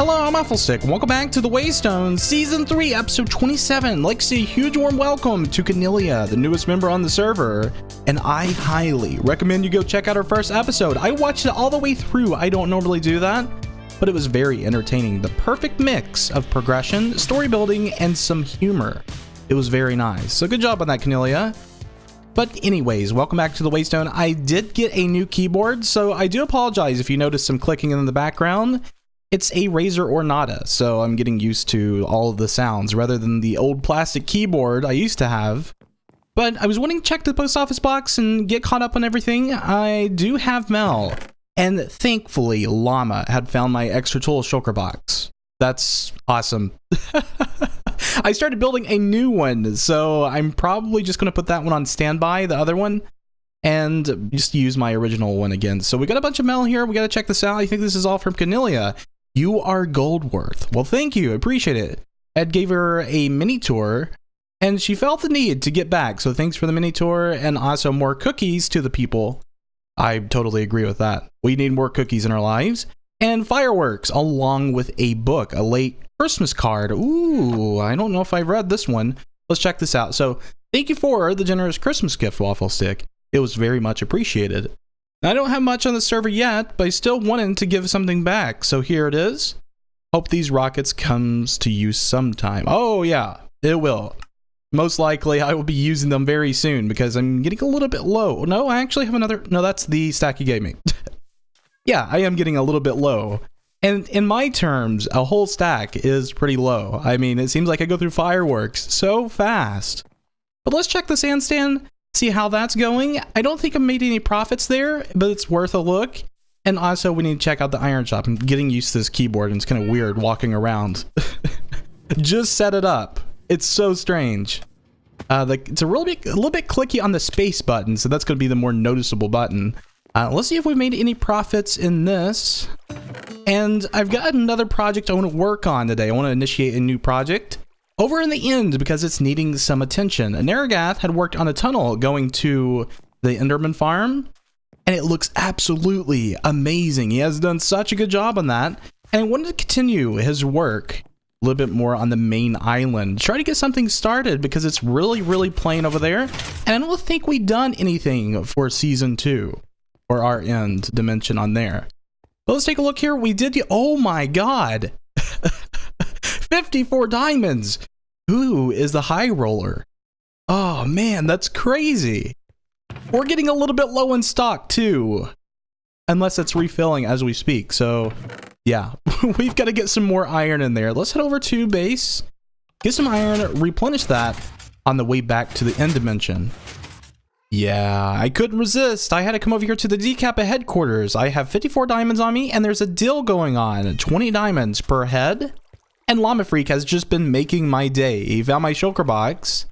Hello, I'm Wafflestick. Welcome back to the WayStone Season 3, Episode 27. Like to say a huge warm welcome to Kanelia, the newest member on the server. And I highly recommend you go check out our first episode. I watched it all the way through. I don't normally do that, but it was very entertaining. The perfect mix of progression, story building, and some humor. It was very nice. So good job on that, Kanelia. But anyways, welcome back to the WayStone. I did get a new keyboard, so I do apologize if you notice some clicking in the background. It's a Razer Ornata, so I'm getting used to all of the sounds rather than the old plastic keyboard I used to have. But I was wanting to check the post office box and get caught up on everything. I do have mail, and thankfully Llama had found my extra tool shulker box. That's awesome. I started building a new one, so I'm probably just going to put that one on standby, the other one, and just use my original one again. So we got a bunch of mail here. We got to check this out. I think this is all from Kanelia. You are gold worth. Well, thank you. I appreciate it. Ed gave her a mini tour, and she felt the need to get back. So thanks for the mini tour, and also more cookies to the people. I totally agree with that. We need more cookies in our lives. And fireworks, along with a book, a late Christmas card. Ooh, I don't know if I've read this one. Let's check this out. So thank you for the generous Christmas gift, Wafflestick. It was very much appreciated. I don't have much on the server yet, but I still wanted to give something back. So here it is. Hope these rockets comes to use sometime. Oh yeah, it will. Most likely I will be using them very soon because I'm getting a little bit low. No, I actually have another. No, that's the stack you gave me. Yeah, I am getting a little bit low. And in my terms, a whole stack is pretty low. I mean, it seems like I go through fireworks so fast. But let's check the sandstand, see how that's going. I don't think I made any profits there, but it's worth a look. And also, we need to check out the iron shop. I'm getting used to this keyboard, and it's kind of weird walking around. Just set it up. It's so strange. It's a little bit clicky on the space button, so that's going to be the more noticeable button. Let's see if we've made any profits in this. And I've got another project I want to work on today. I want to initiate a new project over in the end because it's needing some attention. Neragath had worked on a tunnel going to the Enderman farm, and it looks absolutely amazing. He has done such a good job on that, and I wanted to continue his work a little bit more on the main island. Try to get something started because it's really plain over there, and I don't think we've done anything for season 2 or our end dimension on there. But let's take a look here. We did. Oh my god. 54 diamonds. Who is the high roller? Oh man, that's crazy. We're getting a little bit low in stock too. Unless it's refilling as we speak. So yeah, we've got to get some more iron in there. Let's head over to base. Get some iron, replenish that on the way back to the end dimension. Yeah, I couldn't resist. I had to come over here to the Decappa headquarters. I have 54 diamonds on me, and there's a deal going on. 20 diamonds per head. And Llama Freak has just been making my day. He found my shulker box.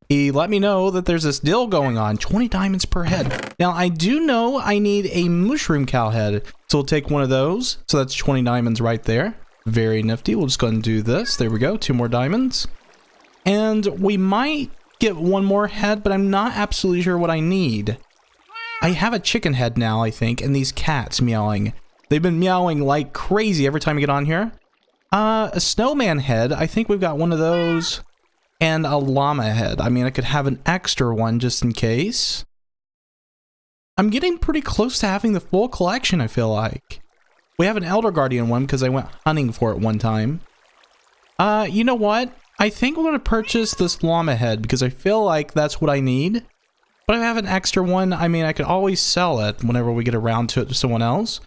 He let me know that there's this deal going on. 20 diamonds per head. Now, I do know I need a mushroom cow head, so we'll take one of those. So that's 20 diamonds right there. Very nifty. We'll just go ahead and do this. There we go. 2 more diamonds. And we might get one more head, but I'm not absolutely sure what I need. I have a chicken head now, I think, and these cats meowing. They've been meowing like crazy every time I get on here. A snowman head. I think we've got one of those. And a llama head. I mean, I could have an extra one just in case. I'm getting pretty close to having the full collection, I feel like. We have an Elder Guardian one because I went hunting for it one time. You know what? I think I'm going to purchase this llama head because I feel like that's what I need. But I have an extra one. I mean, I could always sell it whenever we get around to it to someone else.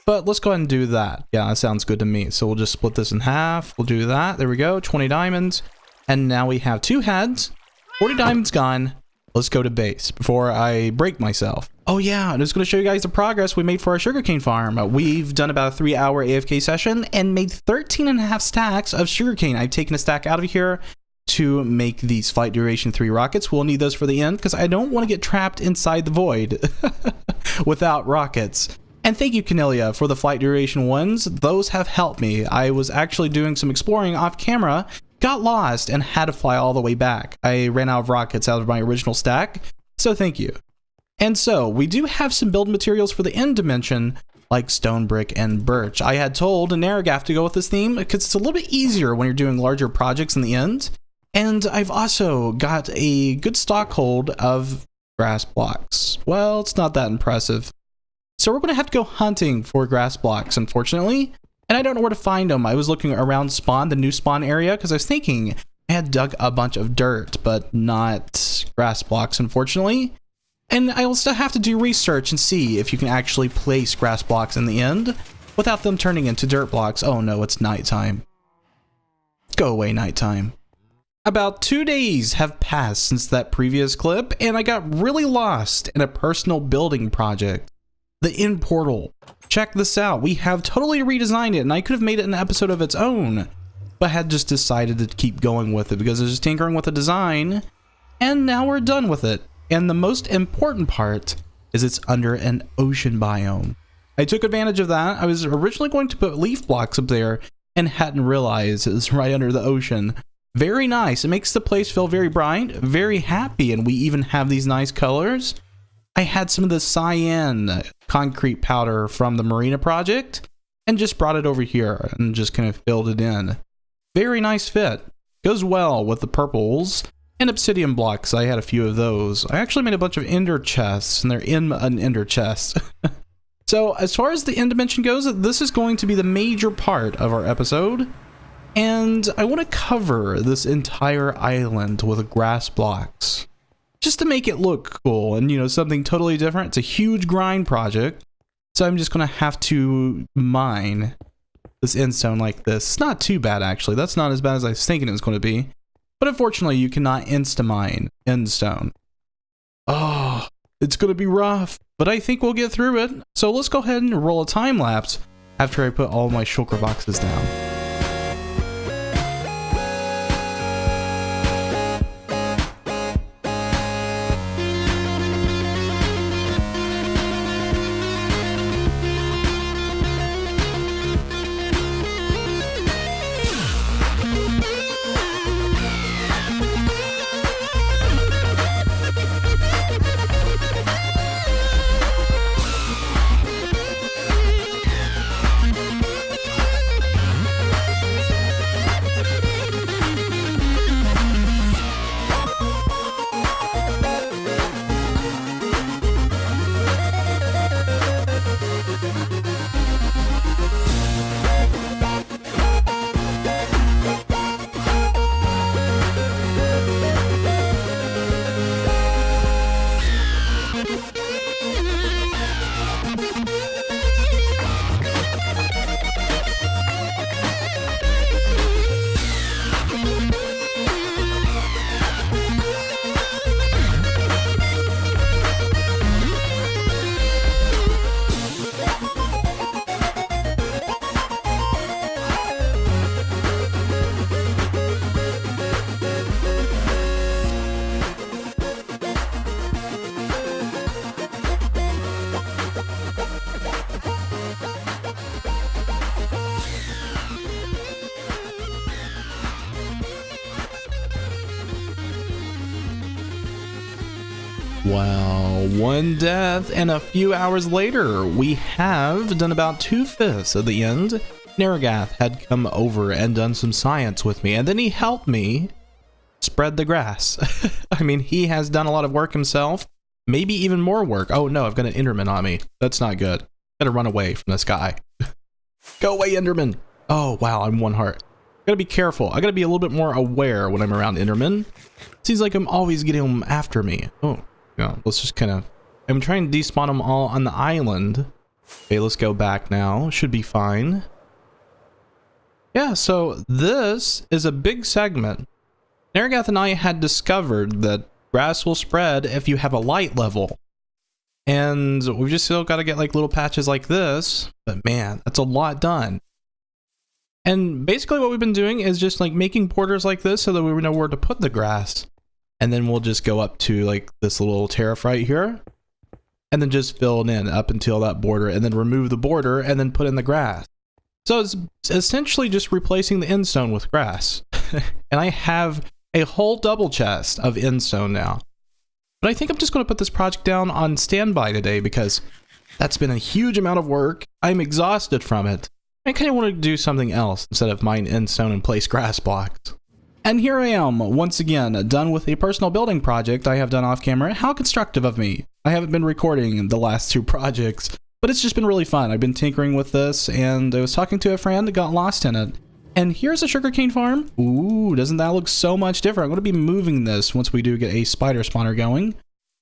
But let's go ahead and do that. Yeah, that sounds good to me. So we'll just split this in half. We'll do that. There we go. 20 diamonds. And now we have 2 heads. 40 diamonds gone. Let's go to base before I break myself. Oh yeah, I'm just going to show you guys the progress we made for our sugarcane farm. We've done about a 3-hour AFK session and made 13.5 stacks of sugarcane. I've taken a stack out of here to make these flight duration 3 rockets. We'll need those for the end because I don't want to get trapped inside the void without rockets. And thank you, Kanelia, for the flight duration ones. Those have helped me. I was actually doing some exploring off camera, got lost, and had to fly all the way back. I ran out of rockets out of my original stack, so thank you. And so, we do have some build materials for the end dimension, like stone, brick, and birch. I had told Neragath to go with this theme because it's a little bit easier when you're doing larger projects in the end. And I've also got a good stockhold of grass blocks. Well, it's not that impressive. So we're going to have to go hunting for grass blocks, unfortunately. And I don't know where to find them. I was looking around spawn, the new spawn area, because I was thinking I had dug a bunch of dirt, but not grass blocks, unfortunately. And I will still have to do research and see if you can actually place grass blocks in the end without them turning into dirt blocks. Oh no, it's nighttime. Go away, nighttime. About 2 days have passed since that previous clip, and I got really lost in a personal building project. The Inn Portal. Check this out. We have totally redesigned it, and I could have made it an episode of its own, but had just decided to keep going with it because I was just tinkering with the design, and now we're done with it. And the most important part is it's under an ocean biome. I took advantage of that. I was originally going to put leaf blocks up there and hadn't realized it was right under the ocean. Very nice. It makes the place feel very bright, very happy, and we even have these nice colors. I had some of the cyan concrete powder from the marina project and just brought it over here and just kind of filled it in. Very nice fit. Goes well with the purples and obsidian blocks. I had a few of those. I actually made a bunch of ender chests, and they're in an ender chest. So as far as the end dimension goes, this is going to be the major part of our episode. And I want to cover this entire island with grass blocks, just to make it look cool and, you know, something totally different. It's a huge grind project, so I'm just going to have to mine this endstone like this. It's not too bad, actually. That's not as bad as I was thinking it was going to be. But unfortunately, you cannot insta-mine endstone. Oh, it's going to be rough, but I think we'll get through it. So let's go ahead and roll a time lapse after I put all my shulker boxes down. Well, one death, and a few hours later, we have done about 2/5 of the end. Neragath had come over and done some science with me, and then he helped me spread the grass. I mean, he has done a lot of work himself, maybe even more work. Oh no, I've got an Enderman on me. That's not good. Gotta run away from this guy. Go away, Enderman. Oh wow, I'm one heart. Gotta be careful. I gotta be a little bit more aware when I'm around Enderman. Seems like I'm always getting them after me. Oh. Yeah, let's just kind of... I'm trying to despawn them all on the island. Okay, let's go back now. Should be fine. Yeah, so this is a big segment. Neragath and I had discovered that grass will spread if you have a light level. And we've just still got to get like little patches like this. But man, that's a lot done. And basically what we've been doing is just like making borders like this so that we know where to put the grass. And then we'll just go up to like this little terrace right here and then just fill it in up until that border and then remove the border and then put in the grass. So it's essentially just replacing the endstone with grass. And I have a whole double chest of endstone now. But I think I'm just going to put this project down on standby today because That's been a huge amount of work. I'm exhausted from it. I kind of want to do something else instead of mine endstone and place grass blocks. And here I am, once again, done with a personal building project I have done off camera. How constructive of me. I haven't been recording the last 2 projects, but it's just been really fun. I've been tinkering with this, and I was talking to a friend that got lost in it. And here's a sugarcane farm. Ooh, doesn't that look so much different? I'm going to be moving this once we do get a spider spawner going.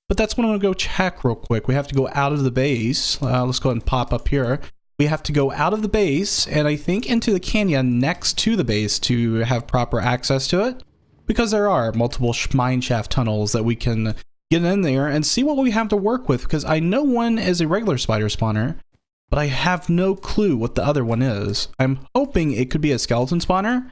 But that's what I'm going to go check real quick. We have to go out of the base. Let's go ahead and pop up here. We have to go out of the base, and I think into the canyon next to the base to have proper access to it. Because there are multiple mine shaft tunnels that we can get in there and see what we have to work with. Because I know one is a regular spider spawner, but I have no clue what the other one is. I'm hoping it could be a skeleton spawner.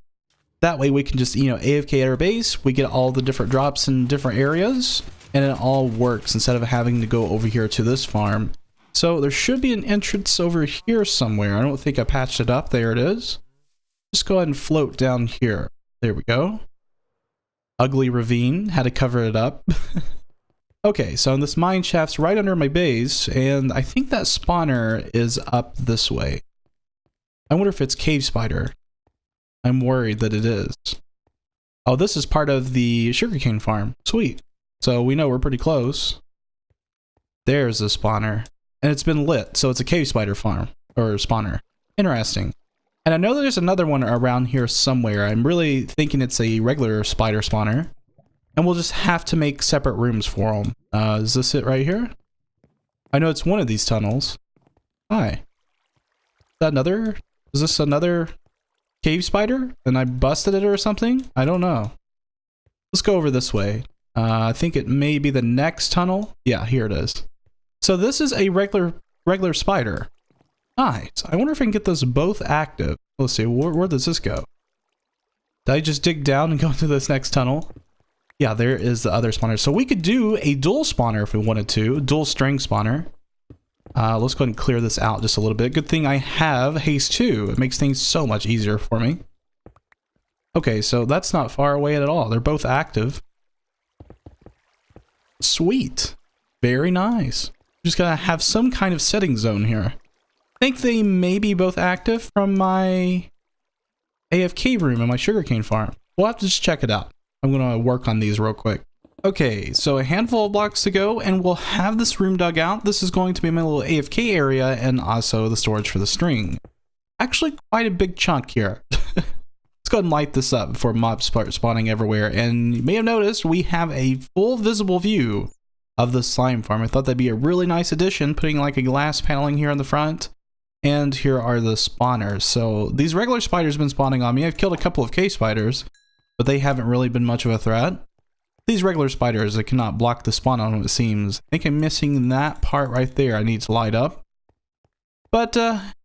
That way we can just, AFK at our base. We get all the different drops in different areas, and it all works instead of having to go over here to this farm. So there should be an entrance over here somewhere. I don't think I patched it up. There it is. Just go ahead and float down here. There we go. Ugly ravine. Had to cover it up. Okay, so this mine shaft's right under my base, and I think that spawner is up this way. I wonder if it's cave spider. I'm worried that it is. Oh, this is part of the sugarcane farm. Sweet. So we know we're pretty close. There's the spawner. And it's been lit, so it's a cave spider farm. Or spawner. Interesting. And I know there's another one around here somewhere. I'm really thinking it's a regular spider spawner. And we'll just have to make separate rooms for them. Is this it right here? I know it's one of these tunnels. Hi. Is that another? Is this another cave spider? And I busted it or something? I don't know. Let's go over this way. I think it may be the next tunnel. Yeah, here it is. So this is a regular spider. Nice. I wonder if I can get those both active. Let's see, where does this go? Did I just dig down and go into this next tunnel? Yeah, there is the other spawner. So we could do a dual spawner if we wanted to. Dual string spawner. Let's go ahead and clear this out just a little bit. Good thing I have haste 2. It makes things so much easier for me. Okay, so that's not far away at all. They're both active. Sweet. Very nice. Just gotta have some kind of setting zone here. I think they may be both active from my AFK room in my sugarcane farm. We'll have to just check it out. I'm gonna work on these real quick. Okay, so a handful of blocks to go, and we'll have this room dug out. This is going to be my little AFK area, and also the storage for the string. Actually, quite a big chunk here. Let's go ahead and light this up before mobs start spawning everywhere. And you may have noticed we have a full visible view of the slime farm. I thought that'd be a really nice addition, putting like a glass paneling here in the front. And here are the spawners. So these regular spiders have been spawning on me. I've killed a couple of cave spiders, but they haven't really been much of a threat. These regular spiders, I cannot block the spawn on them, it seems. I think I'm missing that part right there I need to light up. But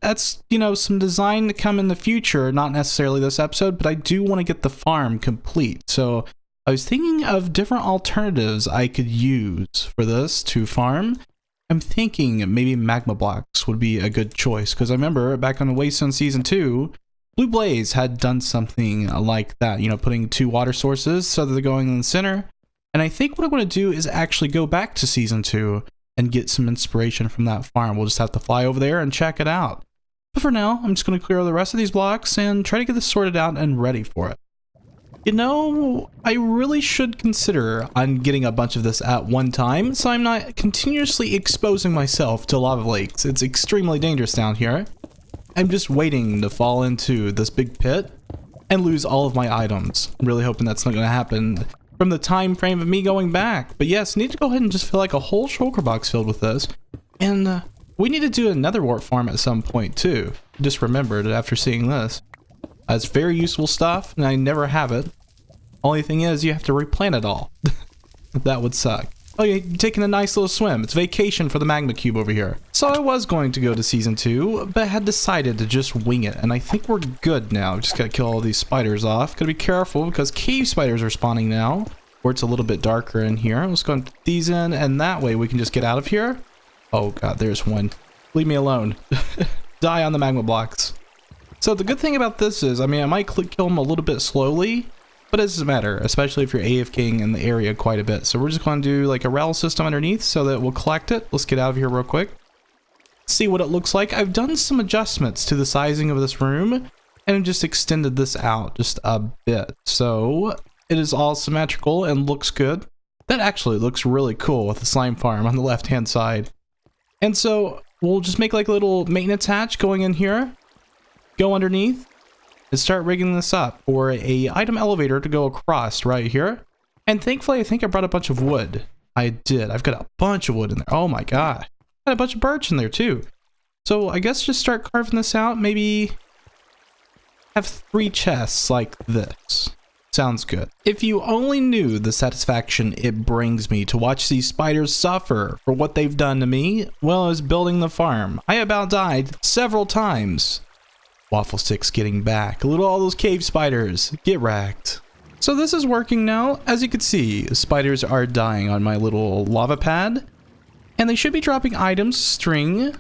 that's, some design to come in the future, not necessarily this episode, but I do want to get the farm complete. So I was thinking of different alternatives I could use for this to farm. I'm thinking maybe magma blocks would be a good choice, because I remember back on the WayStone Season 2, Blue Blaze had done something like that, putting 2 water sources so that they're going in the center. And I think what I want to do is actually go back to Season 2 and get some inspiration from that farm. We'll just have to fly over there and check it out. But for now, I'm just going to clear the rest of these blocks and try to get this sorted out and ready for it. I really should consider on getting a bunch of this at one time, so I'm not continuously exposing myself to lava lakes. It's extremely dangerous down here. I'm just waiting to fall into this big pit and lose all of my items. I'm really hoping that's not going to happen from the time frame of me going back. But yes, need to go ahead and just fill like a whole shulker box filled with this. And we need to do another warp farm at some point too. Just remembered after seeing this. It's very useful stuff, and I never have it. Only thing is, you have to replant it all. That would suck. Oh yeah, you're taking a nice little swim. It's vacation for the magma cube over here. So I was going to go to Season 2, but had decided to just wing it. And I think we're good now. Just gotta kill all these spiders off. Gotta be careful because cave spiders are spawning now, where it's a little bit darker in here. Let's go and put these in, and that way we can just get out of here. Oh god, there's one. Leave me alone. Die on the magma blocks. So the good thing about this is, I might kill them a little bit slowly, but it doesn't matter, especially if you're AFKing in the area quite a bit. So we're just going to do like a rel system underneath so that we'll collect it. Let's get out of here real quick. see what it looks like. I've done some adjustments to the sizing of this room and just extended this out just a bit. So it is all symmetrical and looks good. That actually looks really cool with the slime farm on the left-hand side. And so we'll just make like a little maintenance hatch going in here, go underneath, and start rigging this up for a item elevator to go across right here. And thankfully, I think I brought a bunch of wood. I did. I've got a bunch of wood in there. Oh my god. I had a bunch of birch in there too. So I guess just start carving this out. Maybe have 3 chests like this. Sounds good. If you only knew the satisfaction it brings me to watch these spiders suffer for what they've done to me while I was building the farm. I about died several times. Wafflestick's getting back. Look at all those cave spiders. Get wrecked. So this is working now. As you can see, spiders are dying on my little lava pad. And they should be dropping items, string,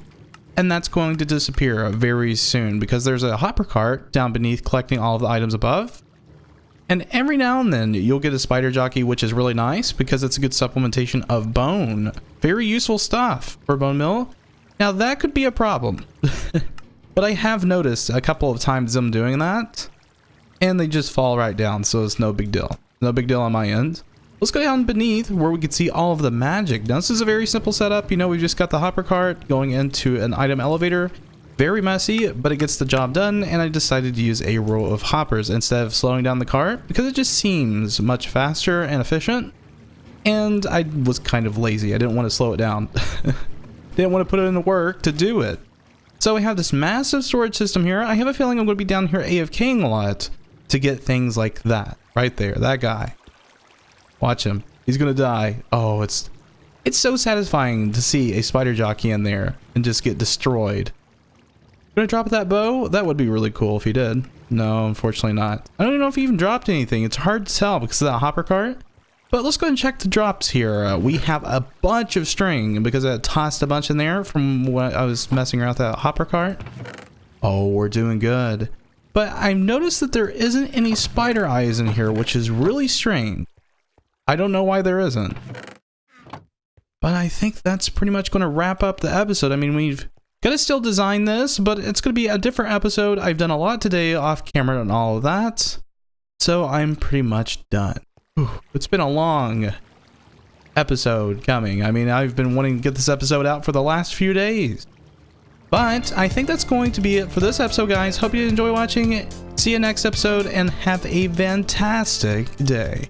and that's going to disappear very soon because there's a hopper cart down beneath collecting all of the items above. And every now and then you'll get a spider jockey, which is really nice because it's a good supplementation of bone. Very useful stuff for bone meal. Now that could be a problem, but I have noticed a couple of times them doing that and they just fall right down. So it's no big deal. No big deal on my end. Let's go down beneath where we can see all of the magic. Now this is a very simple setup. You know, we've just got the hopper cart going into an item elevator. Very messy, but it gets the job done, and I decided to use a row of hoppers instead of slowing down the cart because it just seems much faster and efficient, and I was kind of lazy. I didn't want to slow it down. Didn't want to put it in the work to do it. So we have this massive storage system here. I have a feeling I'm going to be down here AFKing a lot to get things like that. Right there, that guy. Watch him. He's going to die. Oh, it's so satisfying to see a spider jockey in there and just get destroyed. Gonna drop that bow? That would be really cool if he did. No, unfortunately not. I don't even know if he even dropped anything. It's hard to tell because of that hopper cart. But let's go ahead and check the drops here. We have a bunch of string because I tossed a bunch in there from when I was messing around with that hopper cart. Oh, we're doing good. But I've noticed that there isn't any spider eyes in here, which is really strange. I don't know why there isn't. But I think that's pretty much going to wrap up the episode. I mean, we've got to still design this, but it's going to be a different episode. I've done a lot today off camera and all of that. So I'm pretty much done. Whew, it's been a long episode coming. I mean, I've been wanting to get this episode out for the last few days. But I think that's going to be it for this episode, guys. Hope you enjoy watching it. See you next episode and have a fantastic day.